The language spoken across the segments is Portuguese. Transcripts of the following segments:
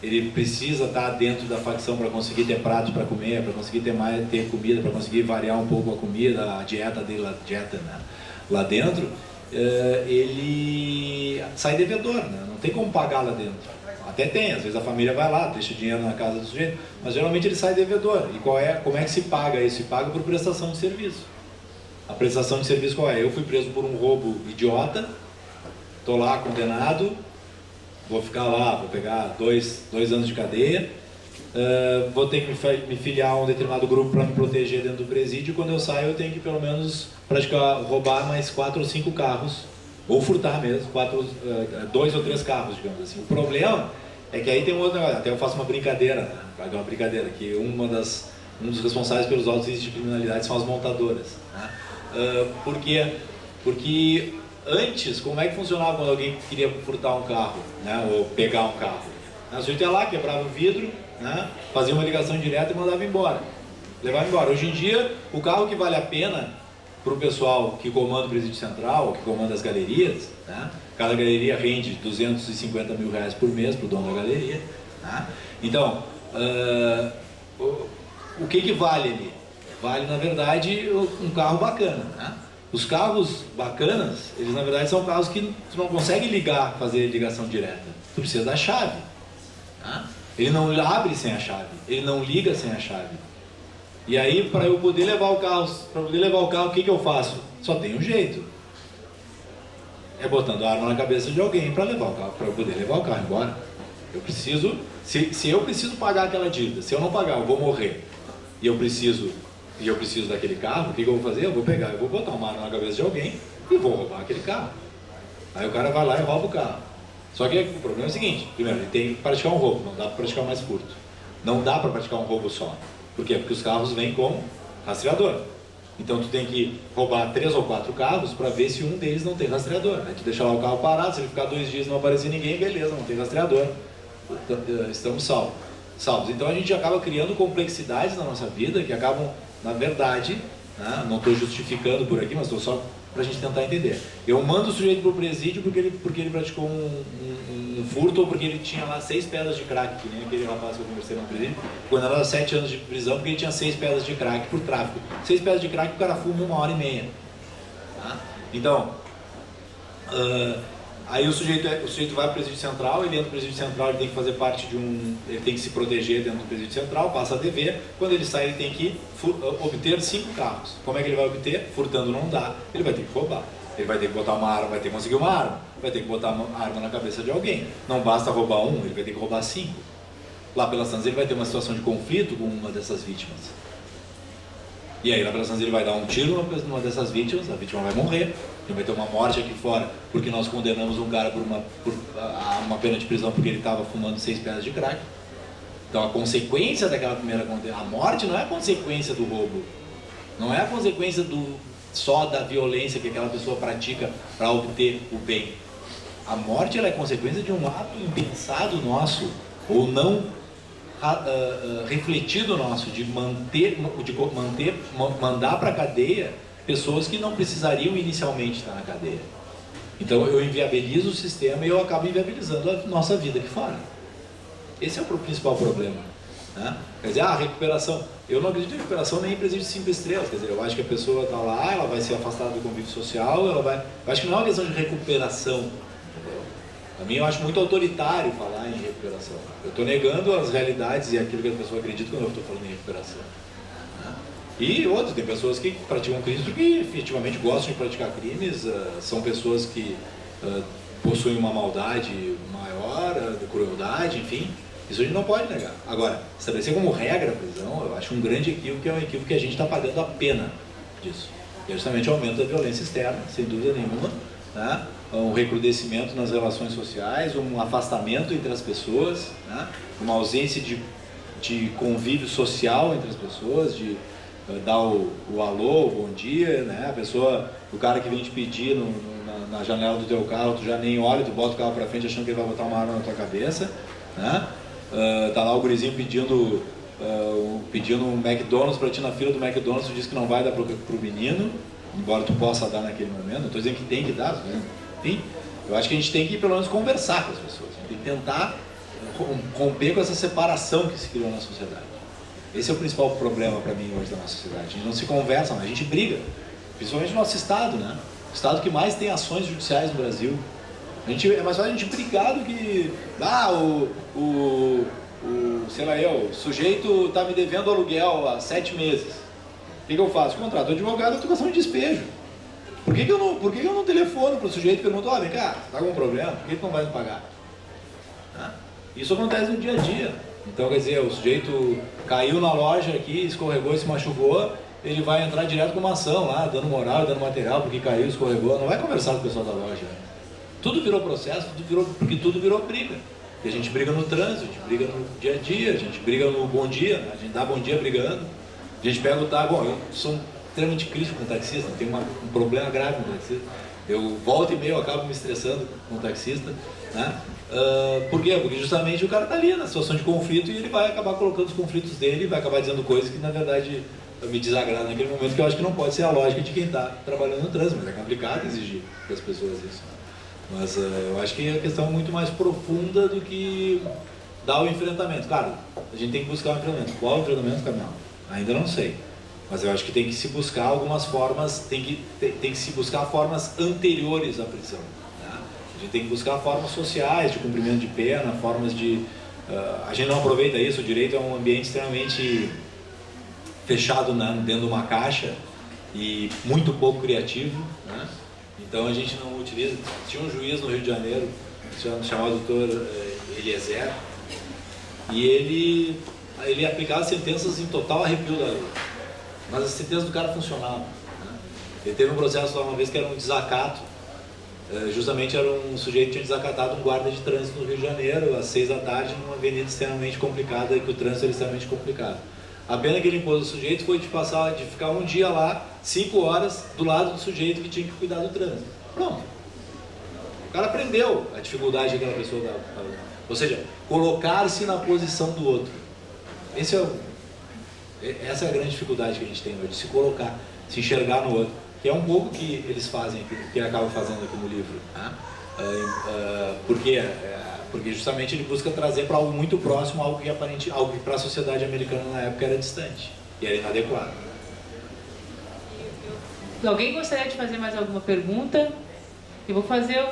ele precisa estar dentro da facção para conseguir ter pratos para comer, para conseguir ter comida, para conseguir variar um pouco a comida, a dieta dele, né, lá dentro, ele sai devedor, né? Não tem como pagar lá dentro. Até tem, às vezes a família vai lá, deixa dinheiro na casa do sujeito, mas geralmente ele sai devedor. E como é que se paga isso? Se paga por prestação de serviço. A prestação de serviço qual é? Eu fui preso por um roubo idiota, estou lá condenado, vou ficar lá, vou pegar dois anos de cadeia, vou ter que me filiar a um determinado grupo para me proteger dentro do presídio. Quando eu saio eu tenho que pelo menos roubar mais 4 ou 5 carros, ou furtar mesmo, 2 ou 3 carros, digamos assim. O problema é que aí tem um outro negócio, até eu faço uma brincadeira, né? Que um dos responsáveis pelos altos índices de criminalidade são as montadoras, né? Por quê? Porque antes, como é que funcionava quando alguém queria furtar um carro, né, ou pegar um carro? O sujeito ia lá, quebrava o vidro, né, fazia uma ligação direta e mandava embora. Levava embora. Hoje em dia, o carro que vale a pena para o pessoal que comanda o presídio central, que comanda as galerias, né, cada galeria rende 250 mil reais por mês para o dono da galeria, né? Então, o que vale ali? Vale, na verdade, um carro bacana, né? Os carros bacanas, eles na verdade são carros que tu não consegue fazer ligação direta. Tu precisa da chave, tá? Ele não abre sem a chave, ele não liga sem a chave. E aí, para eu poder levar o carro, o que eu faço? Só tem um jeito. É botando a arma na cabeça de alguém para levar o carro, para eu poder levar o carro embora. Eu preciso, se eu preciso pagar aquela dívida, se eu não pagar, eu vou morrer. E eu preciso daquele carro, o que eu vou fazer? Eu vou botar uma arma na cabeça de alguém e vou roubar aquele carro. Aí o cara vai lá e rouba o carro. Só que o problema é o seguinte: primeiro, ele tem que praticar um roubo, não dá para praticar mais furto. Não dá para praticar um roubo só. Por quê? Porque os carros vêm com rastreador. Então tu tem que roubar 3 ou 4 carros para ver se um deles não tem rastreador. Aí tu deixa lá o carro parado, se ele ficar 2 dias e não aparecer ninguém, beleza, não tem rastreador. Estamos salvos. Então a gente acaba criando complexidades na nossa vida que acabam, na verdade, né, não estou justificando por aqui, mas estou só para a gente tentar entender. Eu mando o sujeito para o presídio porque ele praticou um furto, ou porque ele tinha lá 6 pedras de crack, que nem aquele rapaz que eu conversei no presídio, condenado a 7 anos de prisão porque ele tinha 6 pedras de crack por tráfico. 6 pedras de crack o cara fuma 1h30. Tá? Então, aí o sujeito vai para o presídio central, ele entra no presídio central, ele tem que fazer parte ele tem que se proteger dentro do presídio central, passa a dever. Quando ele sai, ele tem que obter 5 carros. Como é que ele vai obter? Furtando não dá, ele vai ter que roubar. Ele vai ter que botar uma arma, vai ter que conseguir uma arma, vai ter que botar uma arma na cabeça de alguém. Não basta roubar um, ele vai ter que roubar 5. Lá pelas tantas ele vai ter uma situação de conflito com uma dessas vítimas. E aí lá pelas tantas ele vai dar um tiro numa dessas vítimas, a vítima vai morrer. Ele vai ter uma morte aqui fora, porque nós condenamos um cara a uma pena de prisão porque ele estava fumando 6 pedras de crack. Então a consequência daquela primeira condena, a morte não é a consequência do roubo, não é a consequência só da violência que aquela pessoa pratica para obter o bem. A morte ela é consequência de um ato impensado nosso, ou não refletido nosso, de mandar para a cadeia pessoas que não precisariam inicialmente estar na cadeia. Então eu inviabilizo o sistema e eu acabo inviabilizando a nossa vida aqui fora. Esse é o principal problema, né? Quer dizer, a recuperação, eu não acredito em recuperação nem em presídio de 5 estrelas. Quer dizer, eu acho que a pessoa está lá, ela vai ser afastada do convívio social, eu acho que não é uma questão de recuperação. Para mim eu acho muito autoritário falar em recuperação. Eu estou negando as realidades e aquilo que a pessoa acredita quando eu estou falando em recuperação. E outros, tem pessoas que praticam crimes porque efetivamente gostam de praticar crimes, são pessoas que possuem uma maldade maior, de crueldade, enfim, isso a gente não pode negar. Agora, estabelecer como regra a prisão, eu acho um grande equívoco, que é um equívoco que a gente está pagando a pena disso. E é justamente o aumento da violência externa, sem dúvida nenhuma, né? Um recrudescimento nas relações sociais, um afastamento entre as pessoas, né? Uma ausência de convívio social entre as pessoas, de dar o alô, o bom dia, né? O cara que vem te pedir na janela do teu carro, tu já nem olha, tu bota o carro pra frente achando que ele vai botar uma arma na tua cabeça, né? Tá lá o gurizinho pedindo um McDonald's pra ti na fila do McDonald's, tu diz que não vai dar pro menino, embora tu possa dar naquele momento, não tô dizendo que tem que dar, né? Enfim, eu acho que a gente tem que pelo menos conversar com as pessoas, a gente tem que tentar romper com essa separação que se criou na sociedade. Esse é o principal problema para mim hoje da nossa sociedade. A gente não se conversa, a gente briga. Principalmente no nosso estado, né? O estado que mais tem ações judiciais no Brasil. É mais fácil a gente brigar do que... sei lá o sujeito está me devendo aluguel há 7 meses. O que eu faço? Contrato o advogado, eu estou gastando de despejo. Por que eu não telefono para o sujeito e pergunto, vem cá, está com algum problema? Por que tu não vai me pagar? Isso acontece no dia a dia. Então, quer dizer, o sujeito caiu na loja aqui, escorregou e se machucou, ele vai entrar direto com uma ação lá, dando moral, dando material, porque caiu, escorregou, não vai conversar com o pessoal da loja. Tudo virou processo, porque tudo virou briga. E a gente briga no trânsito, a gente briga no dia a dia, a gente briga no bom dia, a gente dá bom dia brigando. A gente pega o táxi, eu sou extremamente crítico com o taxista, tenho um problema grave com o taxista. Eu volta e meia, eu acabo me estressando com o taxista, né? Por quê? Porque justamente o cara está ali na situação de conflito e ele vai acabar colocando os conflitos dele e vai acabar dizendo coisas que na verdade me desagradam naquele momento, que eu acho que não pode ser a lógica de quem está trabalhando no trânsito, mas é complicado exigir das pessoas isso. Mas eu acho que a questão é muito mais profunda do que dar o enfrentamento. Claro, a gente tem que buscar o enfrentamento. Qual é o enfrentamento, Caminhão? Ainda não sei. Mas eu acho que tem que se buscar algumas formas, tem que se buscar formas anteriores à prisão. Né? A gente tem que buscar formas sociais de cumprimento de pena, formas de... a gente não aproveita isso, o direito é um ambiente extremamente fechado dentro de uma caixa e muito pouco criativo, né? Então a gente não utiliza... Tinha um juiz no Rio de Janeiro, chamado Dr. Eliezer, e ele aplicava sentenças em total arrepio da lei. Mas as sentenças do cara funcionavam. Né? Ele teve um processo lá uma vez que era um desacato, justamente era um sujeito que tinha desacatado um guarda de trânsito no Rio de Janeiro, às 6 da tarde, numa avenida extremamente complicada, e que o trânsito era extremamente complicado. A pena que ele impôs ao sujeito foi de ficar um dia lá, 5 horas, do lado do sujeito que tinha que cuidar do trânsito. Pronto. O cara aprendeu a dificuldade que aquela pessoa dava. Ou seja, colocar-se na posição do outro. Essa é a grande dificuldade que a gente tem hoje, se colocar, se enxergar no outro. Que é um pouco que eles fazem, que ele acaba fazendo aqui no livro. Né? Porque justamente ele busca trazer para algo muito próximo, algo que para a sociedade americana na época era distante e era inadequado. Alguém gostaria de fazer mais alguma pergunta? Eu vou fazer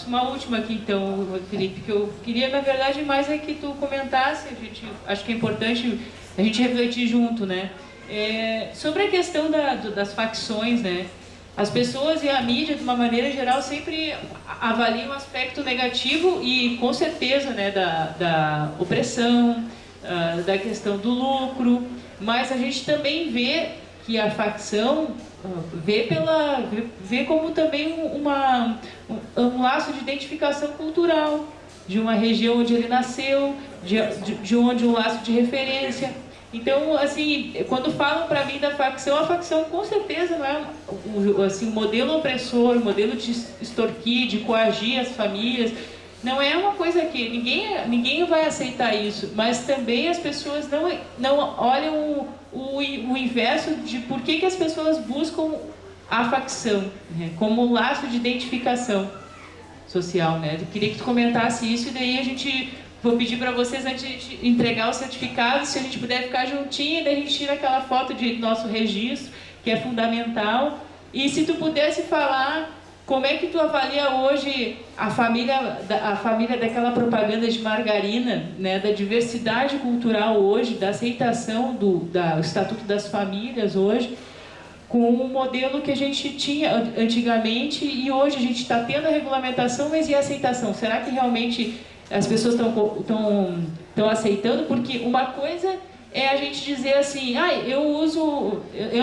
uma última aqui então, Felipe, que eu queria na verdade mais é que tu comentasse, acho que é importante a gente refletir junto, né? Sobre a questão das facções, né? As pessoas e a mídia, de uma maneira geral, sempre avaliam o aspecto negativo e, com certeza, né, da opressão, da questão do lucro, mas a gente também vê que a facção vê como também um laço de identificação cultural, de uma região onde ele nasceu, de onde um laço de referência. Então, assim, quando falam para mim da facção, a facção com certeza não é assim, um modelo opressor, um modelo de extorquir, de coagir as famílias. Não é uma coisa que ninguém vai aceitar isso, mas também as pessoas não olham o inverso de por que as pessoas buscam a facção, né, como um laço de identificação social, né? Eu queria que tu comentasse isso e daí vou pedir para vocês, antes de entregar o certificado, se a gente puder ficar juntinho, daí a gente tira aquela foto de nosso registro, que é fundamental. E se tu pudesse falar como é que tu avalia hoje a família daquela propaganda de margarina, né, da diversidade cultural hoje, da aceitação do Estatuto das Famílias hoje, com o modelo que a gente tinha antigamente e hoje a gente está tendo a regulamentação, mas e a aceitação? Será que realmente as pessoas estão aceitando? Porque uma coisa é a gente dizer assim, eu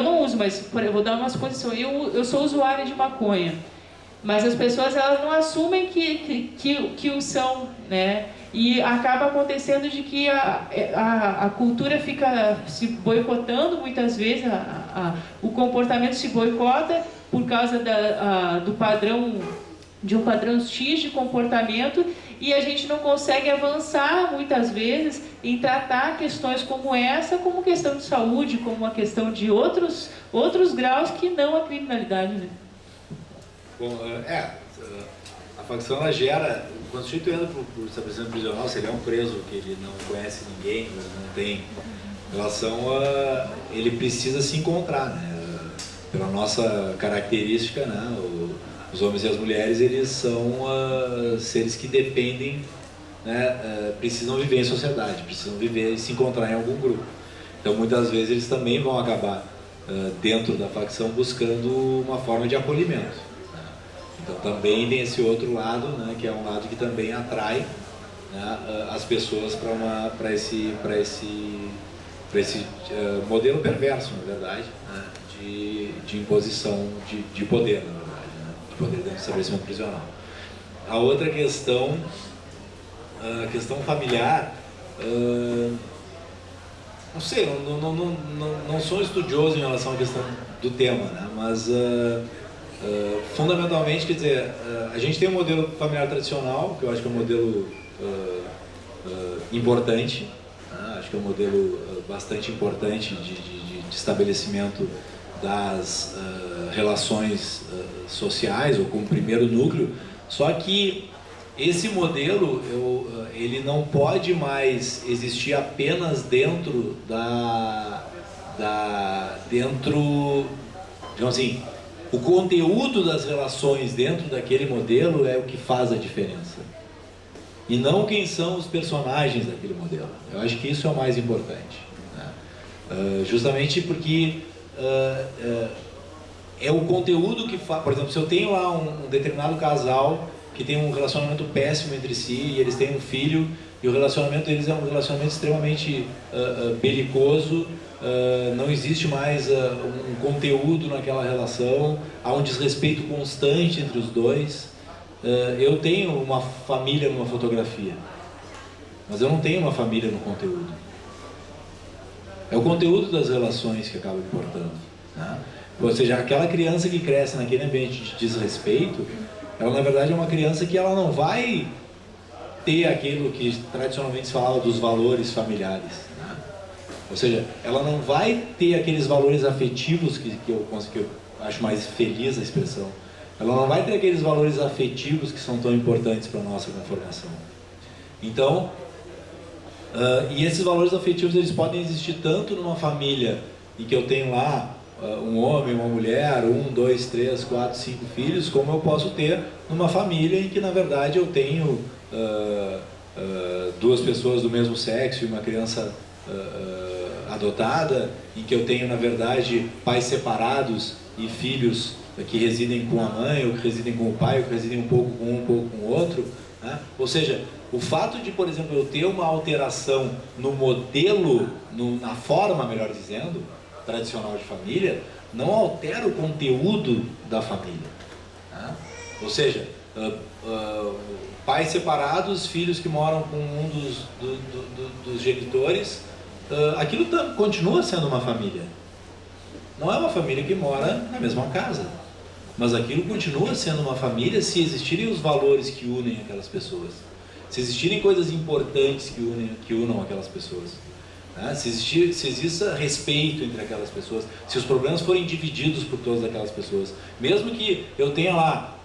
não uso, mas eu vou dar uma suposição, eu sou usuária de maconha, mas as pessoas elas não assumem que o são, né? E acaba acontecendo de que a cultura fica se boicotando muitas vezes, o comportamento se boicota por causa do padrão, de um padrão X de comportamento, e a gente não consegue avançar muitas vezes em tratar questões como essa, como questão de saúde, como uma questão de outros graus que não a criminalidade, né? Bom, a facção ela gera, quando o sujeito entra por estabelecimento prisional, se ele é um preso que ele não conhece ninguém, não tem relação ele precisa se encontrar, né? Pela nossa característica, né? Os homens e as mulheres, eles são seres que dependem, né? Precisam viver em sociedade, precisam viver e se encontrar em algum grupo. Então, muitas vezes, eles também vão acabar dentro da facção buscando uma forma de acolhimento, né? Então, também tem esse outro lado, né? Que é um lado que também atrai, né? As pessoas para esse modelo perverso, na verdade, né? de imposição de poder, na verdade, né? De poder dentro do estabelecimento prisional. A outra questão, a questão familiar, não sei, não sou estudioso em relação à questão do tema, né? Mas fundamentalmente, quer dizer, a gente tem um modelo familiar tradicional, que eu acho que é um modelo importante, né? Acho que é um modelo bastante importante de estabelecimento das relações sociais, ou como primeiro núcleo. Só que esse modelo, ele não pode mais existir apenas dentro digamos assim, o conteúdo das relações dentro daquele modelo é o que faz a diferença. E não quem são os personagens daquele modelo. Eu acho que isso é o mais importante, né? Justamente porque é o conteúdo que faz. Por exemplo, se eu tenho lá um determinado casal que tem um relacionamento péssimo entre si e eles têm um filho e o relacionamento deles é um relacionamento extremamente belicoso, não existe mais um conteúdo naquela relação, há um desrespeito constante entre os dois. Eu tenho uma família numa fotografia, mas eu não tenho uma família no conteúdo. É o conteúdo das relações que acaba importando, né? Ou seja, aquela criança que cresce naquele ambiente de desrespeito, ela na verdade é uma criança que ela não vai ter aquilo que tradicionalmente se falava dos valores familiares, né? Ou seja, ela não vai ter aqueles valores afetivos que eu acho mais feliz a expressão. Ela não vai ter aqueles valores afetivos que são tão importantes para a nossa conformação. Então, e esses valores afetivos, eles podem existir tanto numa família em que eu tenho lá um homem, uma mulher, 1, 2, 3, 4, 5 filhos, como eu posso ter numa família em que, na verdade, eu tenho duas pessoas do mesmo sexo e uma criança adotada, em que eu tenho, na verdade, pais separados e filhos que residem com a mãe, ou que residem com o pai, ou que residem um pouco com um pouco com o outro, né? Ou seja, o fato de, por exemplo, eu ter uma alteração no modelo, na forma, melhor dizendo, tradicional de família, não altera o conteúdo da família, né? Ou seja, pais separados, filhos que moram com um dos genitores, aquilo continua sendo uma família. Não é uma família que mora na mesma casa, mas aquilo continua sendo uma família se existirem os valores que unem aquelas pessoas, se existirem coisas importantes que unam aquelas pessoas, né? Se exista respeito entre aquelas pessoas, se os problemas forem divididos por todas aquelas pessoas, mesmo que eu tenha lá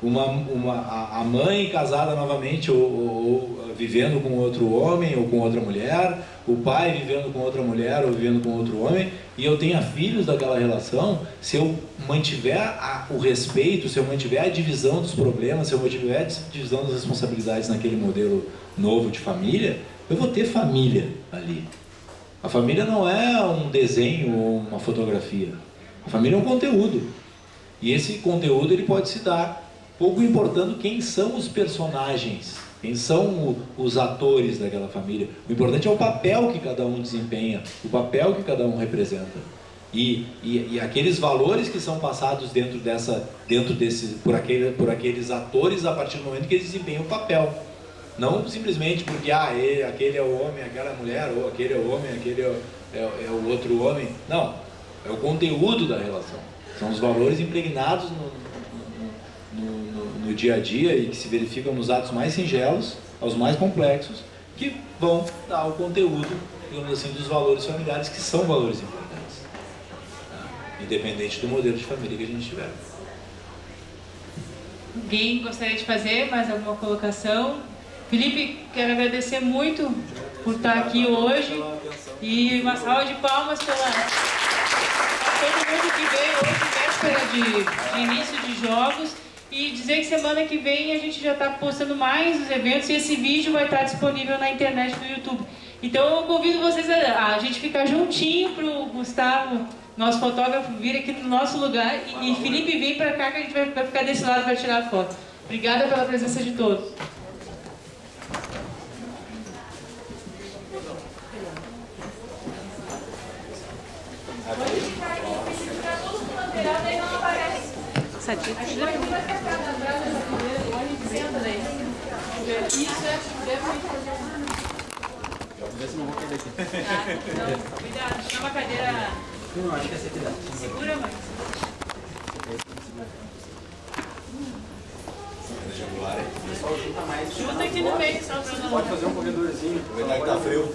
a mãe casada novamente ou vivendo com outro homem ou com outra mulher, o pai vivendo com outra mulher ou vivendo com outro homem, e eu tenha filhos daquela relação, se eu mantiver o respeito, se eu mantiver a divisão dos problemas, se eu mantiver a divisão das responsabilidades naquele modelo novo de família, eu vou ter família ali. A família não é um desenho ou uma fotografia. A família é um conteúdo. E esse conteúdo ele pode se dar pouco importando quem são os personagens, quem são os atores daquela família. O importante é o papel que cada um desempenha, o papel que cada um representa. E aqueles valores que são passados por aqueles atores a partir do momento que eles desempenham o papel. Não simplesmente porque aquele é o homem, aquela é a mulher, ou aquele é o homem, aquele é o outro homem. Não, é o conteúdo da relação. São os valores impregnados no dia a dia e que se verificam nos atos mais singelos aos mais complexos, que vão dar o conteúdo, digamos assim, dos valores familiares, que são valores importantes, tá? Independente do modelo de família que a gente tiver. Alguém gostaria de fazer mais alguma colocação? Felipe, quero agradecer muito por estar aqui hoje e uma salva de palmas para todo mundo que veio hoje, véspera de início de jogos, e dizer que semana que vem a gente já está postando mais os eventos e esse vídeo vai estar disponível na internet no YouTube. Então eu convido vocês a gente ficar juntinho para o Gustavo, nosso fotógrafo, vir aqui no nosso lugar e Felipe vem para cá que a gente vai ficar desse lado para tirar a foto. Obrigada pela presença de todos. Cuidado, tinha uma cadeira. Não, acho que essa aqui dá. Segura, mãe. Pessoal, junta mais. Junta aqui no meio, só pra não. Pode fazer um corredorzinho. Aproveitar que tá frio.